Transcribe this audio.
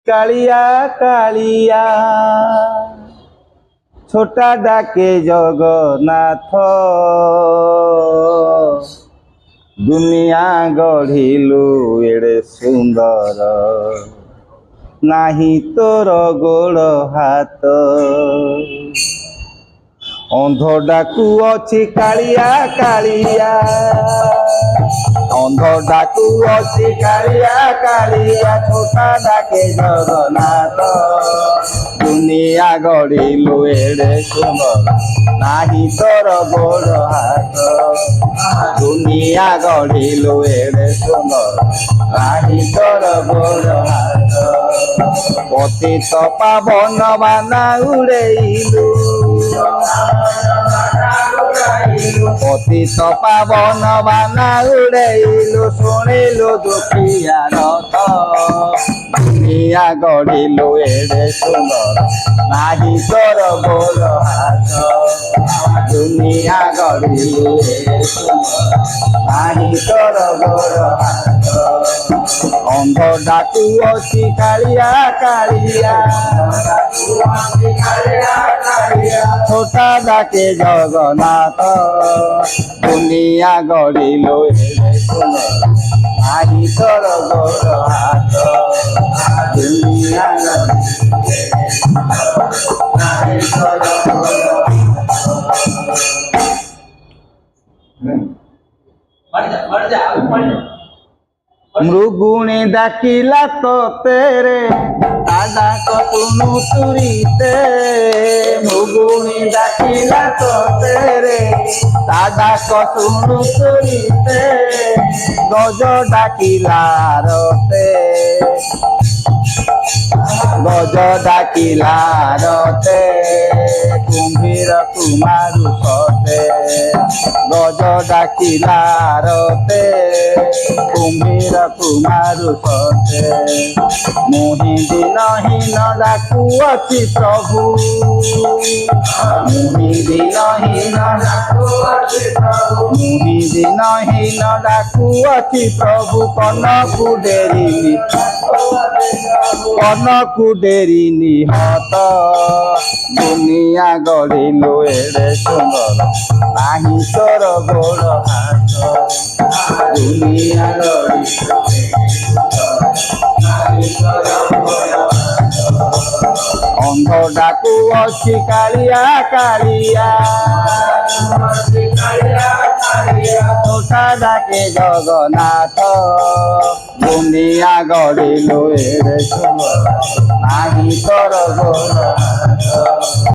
কালিয়া কালিয়া ছোটা ডাকে জগন্নাথ দুনিয়া গঢ়িলু এড়ে সুন্দর নাহি তোর গোড় হাত অন্ধ ডাকু অছি কালিয়া কালিয়া অন্ধ ডাকু অছি কালিয়া কালিয়া ছোটা ডাকে জগন্নাথ দুনিয়া গড়িলু এড়ে সুন্দর নাহি তোর গোড় হাত দুনিয়া গড়িলু এড়ে সুন্দর নাহি তোর গোড় হাত পতিত পাবন বানা উড়েইলু পতিত পাবন বানা উড়েইলু শুনিলু দুঃখিয়া রথ দুনিয়া গড়িলু এড়ে সুন্দর নাহি তোর গোড় হাত দুনিয়া গড়িলু এড়ে সুন্দর নাহি তোর গোড় হাত অন্ধ ডাকু অছি কালিয়া কালিয়া ছোটা ডাকে জগন্নাথ দুনিয়া গড়িলু এড়ে সুন্দর নাহি তোর গোড় হাত দুনিয়া মৃগুণে ডাকিলা তোতে রে দাদা কতুনু তুরিতে মৃগুণে ডাকিলা তোতে রে দাদা কতুনু তুরিতে গজ ডাকিলা রতে গজ ডাকিলা রতে কুম্ভীর কুমারু সতে গজ ডাকিলা রতে কুম্ভীর কুমারু সতে মোহি দিনহীন ডাকু অছি প্রভু মোহি দিনহীন ডাকু অছি প্রভু মোহি দিনহীন ডাকু অছি প্রভু কনকু ডেরিনি কনকু ডেরিনি হত দুনিয়া গড়িলু এড়ে সুন্দর নাহি তোর গোড় হাত দুনিয়া গড়িলু অন্ধ ডাকু অছি কালিয়া কালিয়া ছোটা ডাকে জগন্নাথ দুনিয়া গড়িলু এড়ে সুন্দর নাহি তোর গোড় হাত।